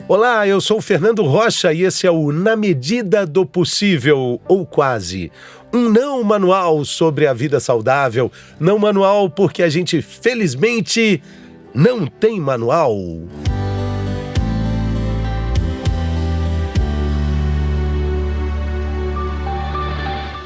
Olá, eu sou o Fernando Rocha e esse é o Na Medida do Possível, ou quase. Um não manual sobre a vida saudável. Não manual porque a gente, felizmente, não tem manual.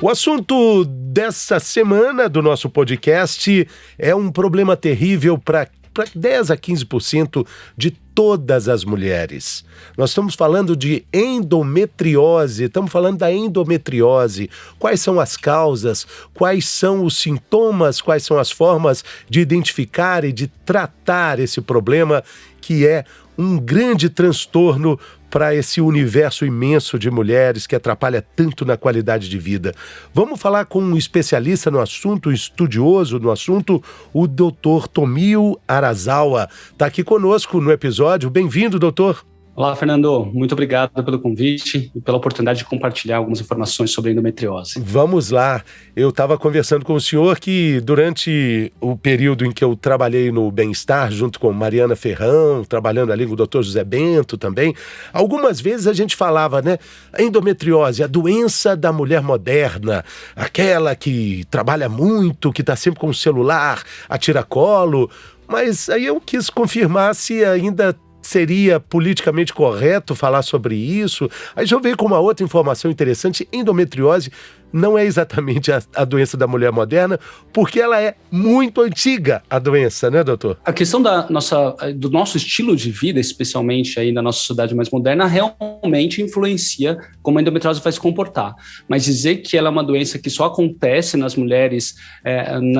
O assunto dessa semana do nosso podcast é um problema terrível para 10 a 15% de todas as mulheres. Nós estamos falando de endometriose, estamos falando da endometriose. Quais são as causas, quais são os sintomas, quais são as formas de identificar e de tratar esse problema que é um grande transtorno para esse universo imenso de mulheres que atrapalha tanto na qualidade de vida. Vamos falar com um especialista no assunto, um estudioso no assunto, o Dr. Tomio Arazawa. Está aqui conosco no episódio. Bem-vindo, doutor. Olá, Fernando. Muito obrigado pelo convite e pela oportunidade de compartilhar algumas informações sobre endometriose. Vamos lá. Eu estava conversando com o senhor que durante o período em que eu trabalhei no Bem-Estar, junto com Mariana Ferrão, trabalhando ali com o Dr. José Bento também, algumas vezes a gente falava, né? A endometriose, a doença da mulher moderna, aquela que trabalha muito, que está sempre com o celular, a tiracolo. Mas aí eu quis confirmar se ainda seria politicamente correto falar sobre isso. Aí já veio com uma outra informação interessante. Endometriose não é exatamente a doença da mulher moderna, porque ela é muito antiga, a doença, né, doutor? A questão do nosso estilo de vida, especialmente aí na nossa sociedade mais moderna, realmente influencia como a endometriose vai se comportar. Mas dizer que ela é uma doença que só acontece nas mulheres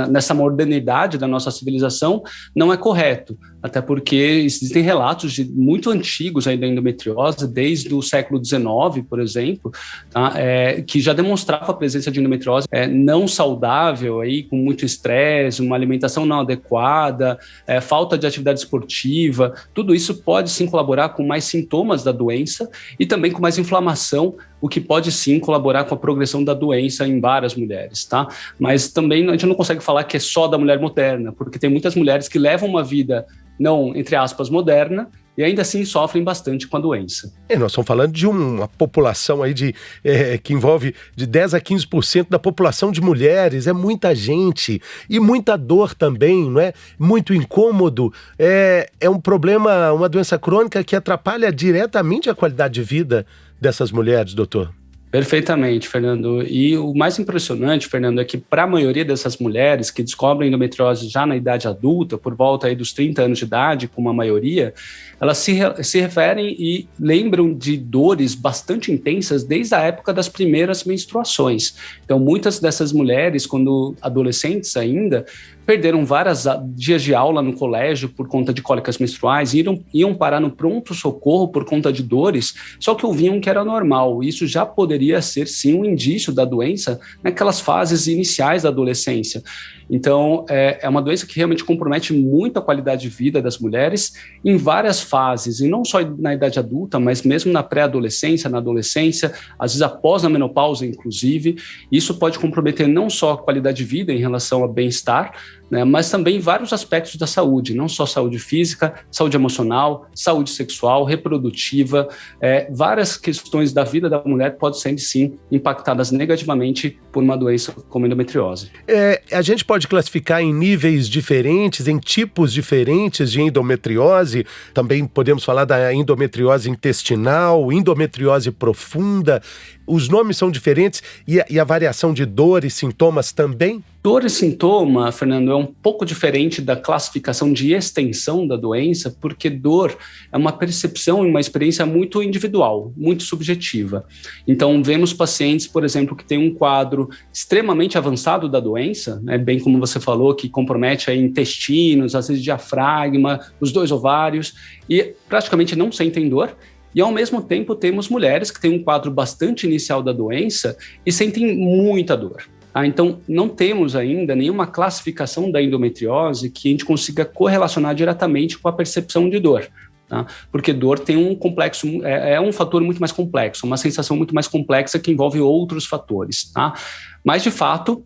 nessa modernidade da nossa civilização não é correto. Até porque existem relatos muito antigos aí da endometriose, desde o século XIX, por exemplo, tá? Que já demonstrava a presença de endometriose não saudável, aí, com muito estresse, uma alimentação não adequada, falta de atividade esportiva. Tudo isso pode sim colaborar com mais sintomas da doença e também com mais inflamação, o que pode sim colaborar com a progressão da doença em várias mulheres, tá? Mas também a gente não consegue falar que é só da mulher moderna, porque tem muitas mulheres que levam uma vida não, entre aspas, moderna, e ainda assim sofrem bastante com a doença. Nós estamos falando de uma população aí que envolve de 10 a 15% da população de mulheres, é muita gente e muita dor também, não é? Muito incômodo, é um problema, uma doença crônica que atrapalha diretamente a qualidade de vida dessas mulheres, doutor. Perfeitamente, Fernando. E o mais impressionante, Fernando, é que para a maioria dessas mulheres que descobrem endometriose já na idade adulta, por volta aí dos 30 anos de idade, como a maioria, elas se referem e lembram de dores bastante intensas desde a época das primeiras menstruações. Então, muitas dessas mulheres, quando adolescentes ainda, perderam vários dias de aula no colégio por conta de cólicas menstruais, iam parar no pronto-socorro por conta de dores, só que ouviam que era normal. Isso já poderia ser, sim, um indício da doença naquelas fases iniciais da adolescência. Então, é uma doença que realmente compromete muito a qualidade de vida das mulheres em várias fases, e não só na idade adulta, mas mesmo na pré-adolescência, na adolescência, às vezes após a menopausa, inclusive. Isso pode comprometer não só a qualidade de vida em relação ao bem-estar, né, mas também vários aspectos da saúde, não só saúde física, saúde emocional, saúde sexual, reprodutiva, várias questões da vida da mulher podem ser, sim, impactadas negativamente por uma doença como a endometriose. A gente pode classificar em níveis diferentes, em tipos diferentes de endometriose. Também podemos falar da endometriose intestinal, endometriose profunda. Os nomes são diferentes e a variação de dor e sintomas também? Dor e sintoma, Fernando, é um pouco diferente da classificação de extensão da doença, porque dor é uma percepção e uma experiência muito individual, muito subjetiva. Então, vemos pacientes, por exemplo, que têm um quadro extremamente avançado da doença, né, bem como você falou, que compromete aí intestinos, às vezes diafragma, os 2 ovários, e praticamente não sentem dor. E, ao mesmo tempo, temos mulheres que têm um quadro bastante inicial da doença e sentem muita dor. Então, não temos ainda nenhuma classificação da endometriose que a gente consiga correlacionar diretamente com a percepção de dor. tá? Porque dor tem um complexo, é um fator muito mais complexo, uma sensação muito mais complexa que envolve outros fatores, tá? Mas, de fato,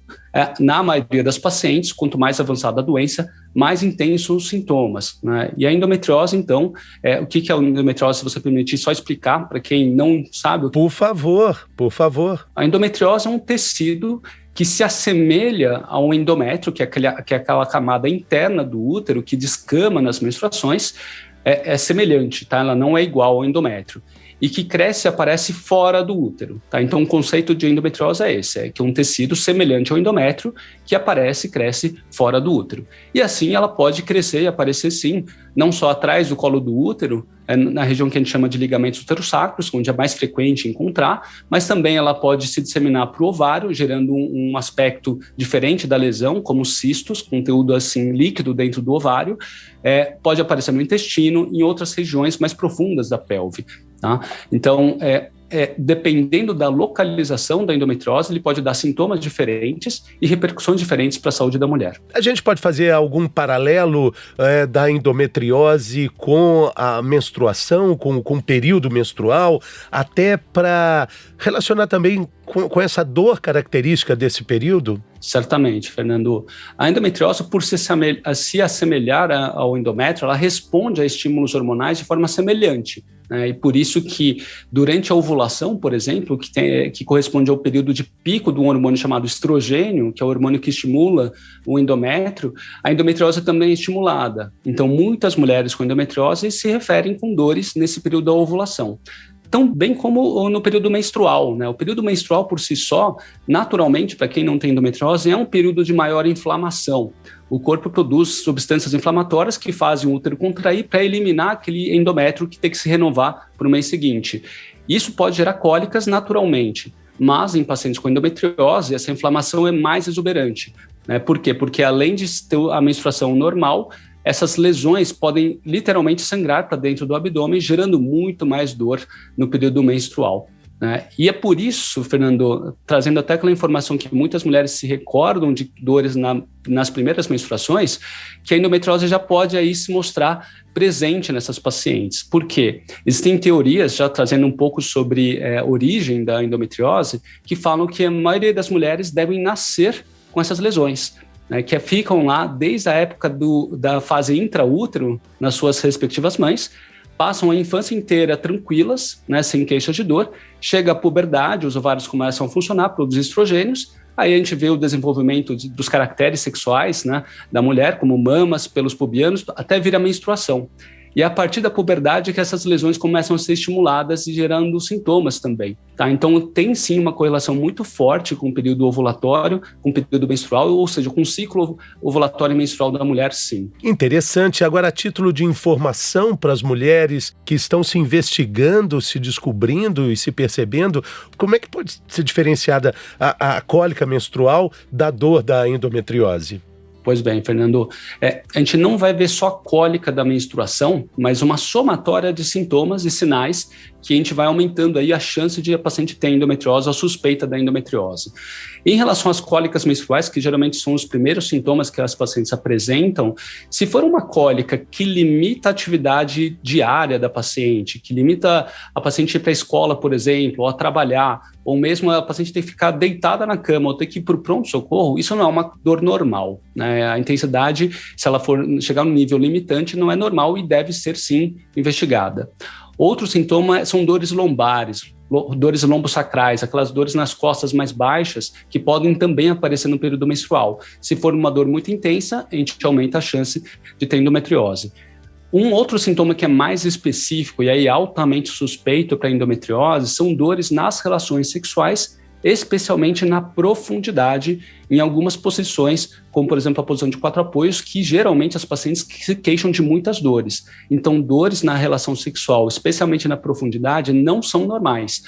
na maioria das pacientes, quanto mais avançada a doença, mais intensos os sintomas, né? E a endometriose, então, o que é a endometriose, se você permitir só explicar para quem não sabe? Por favor, por favor. A endometriose é um tecido que se assemelha ao endométrio, que é aquela camada interna do útero que descama nas menstruações, é semelhante, tá? Ela não é igual ao endométrio. E que cresce e aparece fora do útero, tá? Então, o conceito de endometriose é esse, é que é um tecido semelhante ao endométrio que aparece e cresce fora do útero. E assim ela pode crescer e aparecer, sim, não só atrás do colo do útero, na região que a gente chama de ligamentos uterossacros, onde é mais frequente encontrar, mas também ela pode se disseminar para o ovário, gerando um aspecto diferente da lesão, como cistos, conteúdo assim líquido dentro do ovário, pode aparecer no intestino, em outras regiões mais profundas da pelve. Tá? Então, dependendo da localização da endometriose, ele pode dar sintomas diferentes e repercussões diferentes para a saúde da mulher. A gente pode fazer algum paralelo da endometriose com a menstruação, com o período menstrual, até para relacionar também com essa dor característica desse período? Certamente, Fernando. A endometriose, por se assemelhar ao endométrio, ela responde a estímulos hormonais de forma semelhante. E por isso que durante a ovulação, por exemplo, que corresponde ao período de pico de um hormônio chamado estrogênio, que é o hormônio que estimula o endométrio, a endometriose também é estimulada. Então, muitas mulheres com endometriose se referem com dores nesse período da ovulação. Tão bem como no período menstrual, né? O período menstrual por si só, naturalmente, para quem não tem endometriose, é um período de maior inflamação. O corpo produz substâncias inflamatórias que fazem o útero contrair para eliminar aquele endométrio que tem que se renovar para o mês seguinte. Isso pode gerar cólicas naturalmente, mas em pacientes com endometriose, essa inflamação é mais exuberante, né? Por quê? Porque além de ter a menstruação normal, essas lesões podem literalmente sangrar para dentro do abdômen, gerando muito mais dor no período menstrual, né? E é por isso, Fernando, trazendo até aquela informação que muitas mulheres se recordam de dores nas primeiras menstruações, que a endometriose já pode aí se mostrar presente nessas pacientes. Por quê? Existem teorias, já trazendo um pouco sobre a origem da endometriose, que falam que a maioria das mulheres devem nascer com essas lesões, né, que ficam lá desde a época da fase intraútero, nas suas respectivas mães, passam a infância inteira tranquilas, né, sem queixas de dor, chega a puberdade, os ovários começam a funcionar, produzir estrogênios, aí a gente vê o desenvolvimento dos caracteres sexuais, né, da mulher, como mamas, pelos pubianos, até vir a menstruação. E é a partir da puberdade que essas lesões começam a ser estimuladas e gerando sintomas também, tá? Então tem sim uma correlação muito forte com o período ovulatório, com o período menstrual, ou seja, com o ciclo ovulatório e menstrual da mulher, sim. Interessante. Agora, a título de informação para as mulheres que estão se investigando, se descobrindo e se percebendo, como é que pode ser diferenciada a cólica menstrual da dor da endometriose? Pois bem, Fernando, a gente não vai ver só a cólica da menstruação, mas uma somatória de sintomas e sinais que a gente vai aumentando aí a chance de a paciente ter endometriose ou suspeita da endometriose. Em relação às cólicas menstruais, que geralmente são os primeiros sintomas que as pacientes apresentam, se for uma cólica que limita a atividade diária da paciente, que limita a paciente ir para a escola, por exemplo, ou a trabalhar, ou mesmo a paciente ter que ficar deitada na cama ou ter que ir para o pronto-socorro, isso não é uma dor normal, né? A intensidade, se ela for chegar no nível limitante, não é normal e deve ser, sim, investigada. Outro sintoma são dores lombares, dores lombosacrais, aquelas dores nas costas mais baixas que podem também aparecer no período menstrual. Se for uma dor muito intensa, a gente aumenta a chance de ter endometriose. Um outro sintoma que é mais específico e aí altamente suspeito para endometriose são dores nas relações sexuais, especialmente na profundidade, em algumas posições, como por exemplo a posição de 4 apoios, que geralmente as pacientes se queixam de muitas dores. Então, dores na relação sexual, especialmente na profundidade, não são normais.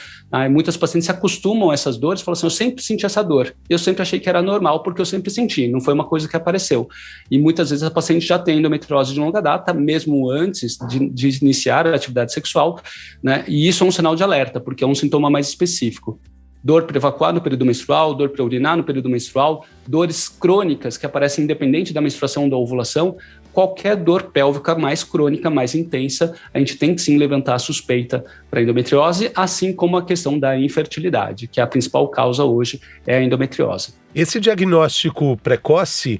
Muitas pacientes se acostumam a essas dores e falam assim, eu sempre senti essa dor, eu sempre achei que era normal porque eu sempre senti, não foi uma coisa que apareceu. E muitas vezes a paciente já tem endometriose de longa data, mesmo antes de iniciar a atividade sexual, né? E isso é um sinal de alerta, porque é um sintoma mais específico. Dor para evacuar no período menstrual, dor para urinar no período menstrual, dores crônicas que aparecem independente da menstruação ou da ovulação, qualquer dor pélvica mais crônica, mais intensa, a gente tem que sim levantar a suspeita para endometriose, assim como a questão da infertilidade, que é a principal causa hoje é a endometriose. Esse diagnóstico precoce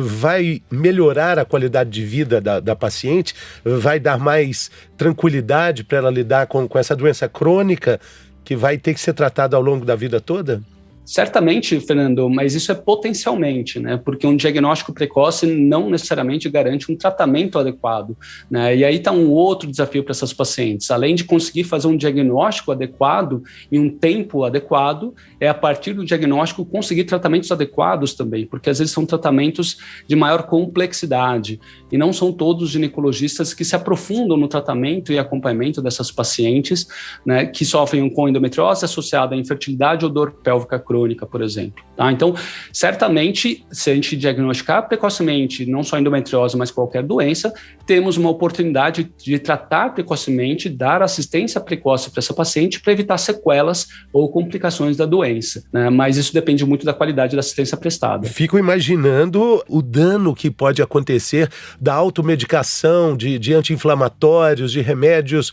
vai melhorar a qualidade de vida da paciente, vai dar mais tranquilidade para ela lidar com essa doença crônica que vai ter que ser tratada ao longo da vida toda? Certamente, Fernando, mas isso é potencialmente, né? Porque um diagnóstico precoce não necessariamente garante um tratamento adequado, né? E aí está um outro desafio para essas pacientes. Além de conseguir fazer um diagnóstico adequado em um tempo adequado, é a partir do diagnóstico conseguir tratamentos adequados também, porque às vezes são tratamentos de maior complexidade e não são todos ginecologistas que se aprofundam no tratamento e acompanhamento dessas pacientes, né, que sofrem com endometriose associada à infertilidade ou dor pélvica crônica, por exemplo. Tá? Então, certamente, se a gente diagnosticar precocemente, não só endometriose, mas qualquer doença, temos uma oportunidade de tratar precocemente, dar assistência precoce para essa paciente para evitar sequelas ou complicações da doença, né? Mas isso depende muito da qualidade da assistência prestada. Fico imaginando o dano que pode acontecer da automedicação, de anti-inflamatórios, de remédios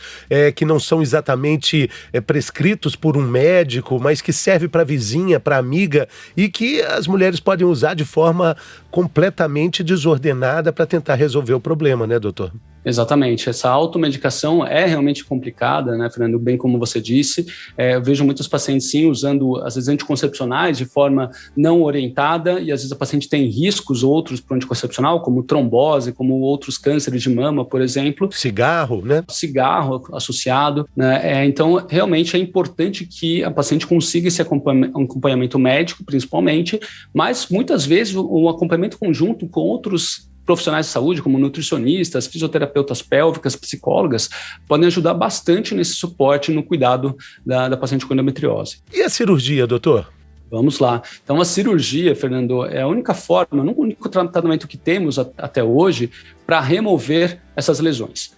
que não são exatamente prescritos por um médico, mas que serve para a vizinha, para a amiga, e que as mulheres podem usar de forma completamente desordenada para tentar resolver o problema, né, doutor? Exatamente, essa automedicação é realmente complicada, né, Fernando, bem como você disse, eu vejo muitos pacientes sim usando às vezes anticoncepcionais de forma não orientada e às vezes a paciente tem riscos outros para o anticoncepcional, como trombose, como outros cânceres de mama, por exemplo. Cigarro, né? Cigarro associado, né, então realmente é importante que a paciente consiga esse acompanhamento médico, principalmente, mas muitas vezes o acompanhamento conjunto com outros profissionais de saúde, como nutricionistas, fisioterapeutas pélvicas, psicólogas, podem ajudar bastante nesse suporte no cuidado da paciente com endometriose. E a cirurgia, doutor? Vamos lá. Então, a cirurgia, Fernando, é a única forma, o único tratamento que temos até hoje para remover essas lesões.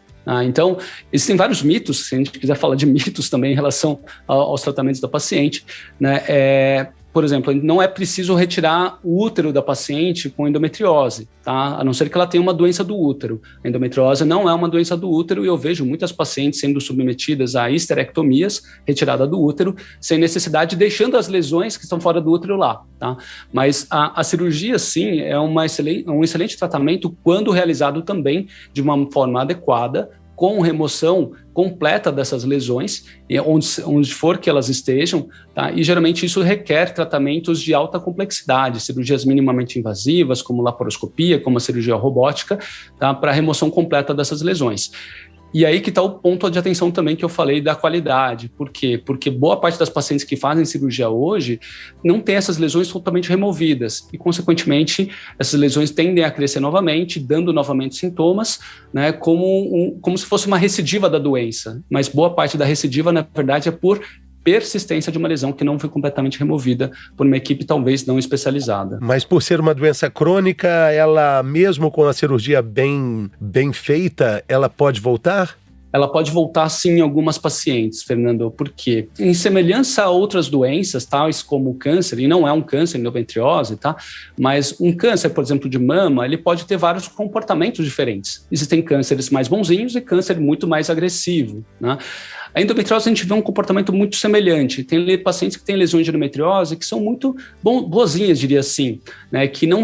Então, existem vários mitos, se a gente quiser falar de mitos também em relação aos tratamentos da paciente, né? Por exemplo, não é preciso retirar o útero da paciente com endometriose, tá? A não ser que ela tenha uma doença do útero. A endometriose não é uma doença do útero e eu vejo muitas pacientes sendo submetidas a histerectomias, retirada do útero, sem necessidade, deixando as lesões que estão fora do útero lá, tá? Mas a cirurgia, sim, é um excelente tratamento quando realizado também de uma forma adequada, com remoção completa dessas lesões, onde for que elas estejam, tá? E geralmente isso requer tratamentos de alta complexidade, cirurgias minimamente invasivas, como laparoscopia, como a cirurgia robótica, tá? Para remoção completa dessas lesões. E aí que está o ponto de atenção também que eu falei da qualidade. Por quê? Porque boa parte das pacientes que fazem cirurgia hoje não tem essas lesões totalmente removidas e, consequentemente, essas lesões tendem a crescer novamente, dando novamente sintomas, né, como se fosse uma recidiva da doença. Mas boa parte da recidiva, na verdade, é por persistência de uma lesão que não foi completamente removida por uma equipe talvez não especializada. Mas por ser uma doença crônica, ela mesmo com a cirurgia bem feita, ela pode voltar? Ela pode voltar sim em algumas pacientes, Fernando, porque em semelhança a outras doenças, tais como o câncer, e não é um câncer, endometriose, tá? Mas um câncer, por exemplo, de mama, ele pode ter vários comportamentos diferentes. Existem cânceres mais bonzinhos e câncer muito mais agressivo, né? A endometriose a gente vê um comportamento muito semelhante. Tem pacientes que têm lesões de endometriose que são muito boazinhas, diria assim, né? Que não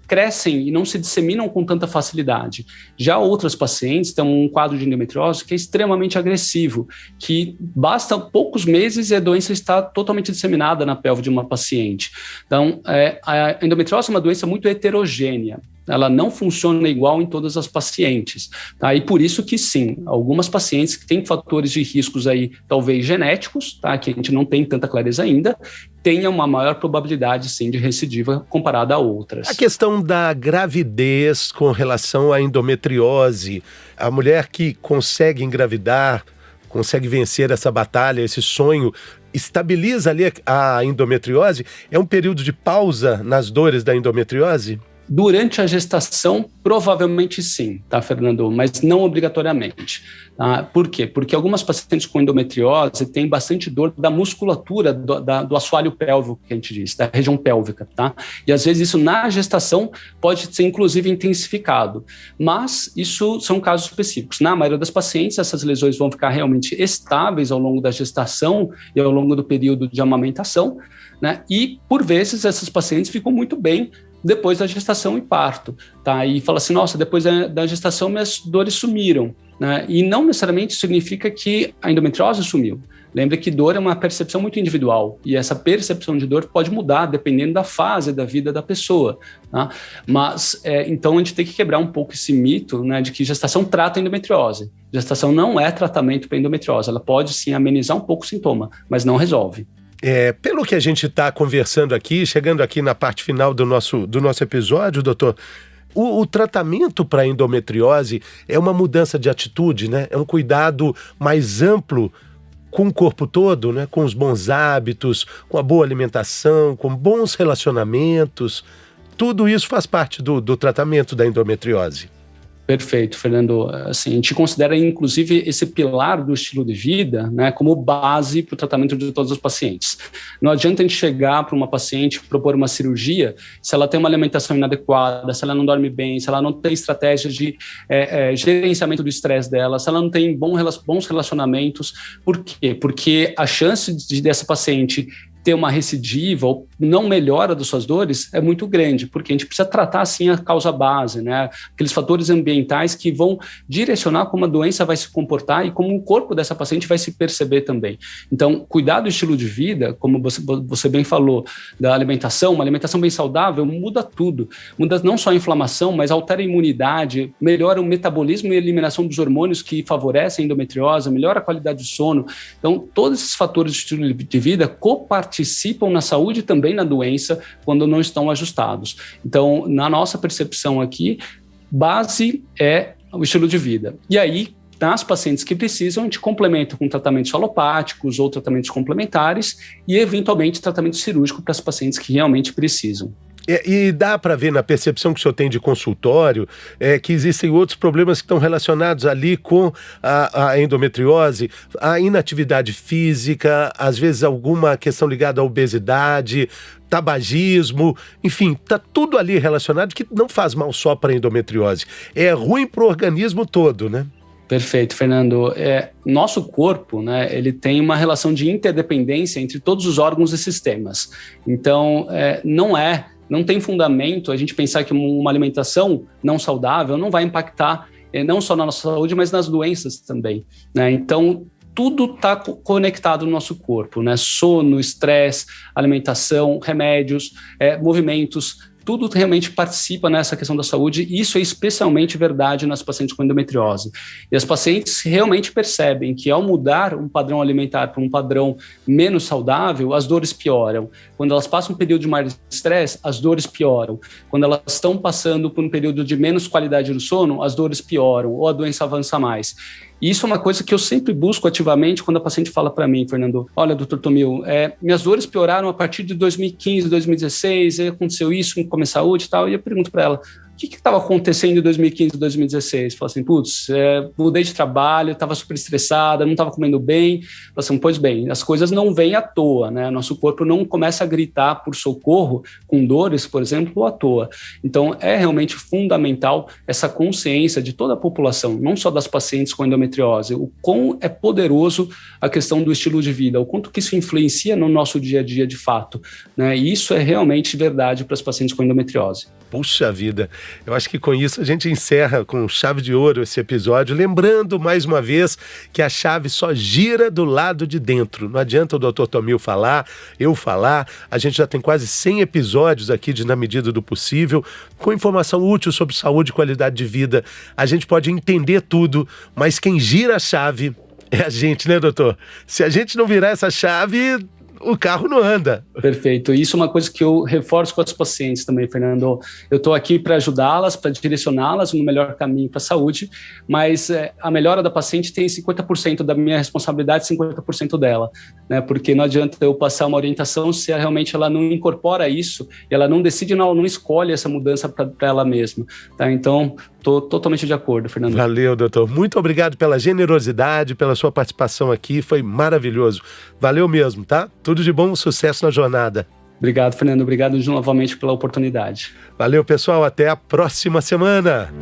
crescem e não se disseminam com tanta facilidade. Já outras pacientes têm um quadro de endometriose que é extremamente agressivo, que basta poucos meses e a doença está totalmente disseminada na pelve de uma paciente. Então, a endometriose é uma doença muito heterogênea. Ela não funciona igual em todas as pacientes, tá? E por isso que sim, algumas pacientes que têm fatores de riscos aí, talvez genéticos, tá? Que a gente não tem tanta clareza ainda, tenha uma maior probabilidade, sim, de recidiva comparada a outras. A questão da gravidez com relação à endometriose, a mulher que consegue engravidar, consegue vencer essa batalha, esse sonho, estabiliza ali a endometriose? É um período de pausa nas dores da endometriose? Durante a gestação, provavelmente sim, tá, Fernando? Mas não obrigatoriamente. Tá? Por quê? Porque algumas pacientes com endometriose têm bastante dor da musculatura do assoalho pélvico, que a gente diz, da região pélvica, tá? E às vezes isso na gestação pode ser inclusive intensificado. Mas isso são casos específicos. Na maioria das pacientes, essas lesões vão ficar realmente estáveis ao longo da gestação e ao longo do período de amamentação, né? E, por vezes, essas pacientes ficam muito bem depois da gestação e parto, tá? E fala assim, nossa, depois da gestação minhas dores sumiram, né? E não necessariamente significa que a endometriose sumiu. Lembra que dor é uma percepção muito individual e essa percepção de dor pode mudar dependendo da fase da vida da pessoa, tá? Mas, então, a gente tem que quebrar um pouco esse mito, né, de que gestação trata a endometriose. Gestação não é tratamento para endometriose, ela pode sim amenizar um pouco o sintoma, mas não resolve. Pelo que a gente está conversando aqui, chegando aqui na parte final do nosso episódio, doutor, o tratamento para endometriose é uma mudança de atitude, né? É um cuidado mais amplo com o corpo todo, né? Com os bons hábitos, com a boa alimentação, com bons relacionamentos. Tudo isso faz parte do tratamento da endometriose. Perfeito, Fernando. Assim, a gente considera, inclusive, esse pilar do estilo de vida, né, como base para o tratamento de todos os pacientes. Não adianta a gente chegar para uma paciente e propor uma cirurgia se ela tem uma alimentação inadequada, se ela não dorme bem, se ela não tem estratégias de gerenciamento do estresse dela, se ela não tem bons relacionamentos. Por quê? Porque a chance dessa paciente ter uma recidiva ou não melhora das suas dores é muito grande, porque a gente precisa tratar, assim, a causa base, né? Aqueles fatores ambientais que vão direcionar como a doença vai se comportar e como o corpo dessa paciente vai se perceber também. Então, cuidar do estilo de vida, como você bem falou, da alimentação, uma alimentação bem saudável muda tudo. Muda não só a inflamação, mas altera a imunidade, melhora o metabolismo e a eliminação dos hormônios que favorecem a endometriose, melhora a qualidade do sono. Então, todos esses fatores de estilo de vida participam na saúde e também na doença quando não estão ajustados. Então, na nossa percepção aqui, base é o estilo de vida. E aí, nas pacientes que precisam, a gente complementa com tratamentos alopáticos ou tratamentos complementares e, eventualmente, tratamento cirúrgico para as pacientes que realmente precisam. E dá para ver na percepção que o senhor tem de consultório que existem outros problemas que estão relacionados ali com a endometriose, a inatividade física, às vezes alguma questão ligada à obesidade, tabagismo, enfim, tá tudo ali relacionado que não faz mal só para a endometriose, é ruim para o organismo todo, né? Perfeito, Fernando. Nosso corpo, né, ele tem uma relação de interdependência entre todos os órgãos e sistemas. Então, não tem fundamento a gente pensar que uma alimentação não saudável não vai impactar não só na nossa saúde, mas nas doenças também, né? Então, tudo está conectado no nosso corpo, né? Sono, estresse, alimentação, remédios, movimentos, tudo realmente participa nessa questão da saúde, e isso é especialmente verdade nas pacientes com endometriose. E as pacientes realmente percebem que ao mudar um padrão alimentar para um padrão menos saudável, as dores pioram. Quando elas passam um período de mais estresse, as dores pioram. Quando elas estão passando por um período de menos qualidade do sono, as dores pioram ou a doença avança mais. E isso é uma coisa que eu sempre busco ativamente quando a paciente fala para mim, Fernando, olha, doutor Tomil, minhas dores pioraram a partir de 2015, 2016, aconteceu isso com a saúde e tal, e eu pergunto para ela, o que estava acontecendo em 2015, 2016? Fala assim, mudei de trabalho, estava super estressada, não estava comendo bem. Fala assim, pois bem, as coisas não vêm à toa, né? Nosso corpo não começa a gritar por socorro com dores, por exemplo, à toa. Então, é realmente fundamental essa consciência de toda a população, não só das pacientes com endometriose, o quão é poderoso a questão do estilo de vida, o quanto que isso influencia no nosso dia a dia de fato, né? E isso é realmente verdade para as pacientes com endometriose. Puxa vida, eu acho que com isso a gente encerra com chave de ouro esse episódio, lembrando mais uma vez que a chave só gira do lado de dentro. Não adianta o Dr. Tomil falar, eu falar, a gente já tem quase 100 episódios aqui de Na Medida do Possível, com informação útil sobre saúde e qualidade de vida. A gente pode entender tudo, mas quem gira a chave é a gente, né, doutor? Se a gente não virar essa chave, o carro não anda. Perfeito. Isso é uma coisa que eu reforço com as pacientes também, Fernando. Eu estou aqui para ajudá-las, para direcioná-las no melhor caminho para a saúde, mas a melhora da paciente tem 50% da minha responsabilidade, 50% dela, né? Porque não adianta eu passar uma orientação se realmente ela não incorpora isso, ela não decide, não escolhe essa mudança para ela mesma, tá? Então, estou totalmente de acordo, Fernando. Valeu, doutor. Muito obrigado pela generosidade, pela sua participação aqui. Foi maravilhoso. Valeu mesmo, tá? Tudo de bom, sucesso na jornada. Obrigado, Fernando. Obrigado novamente pela oportunidade. Valeu, pessoal. Até a próxima semana.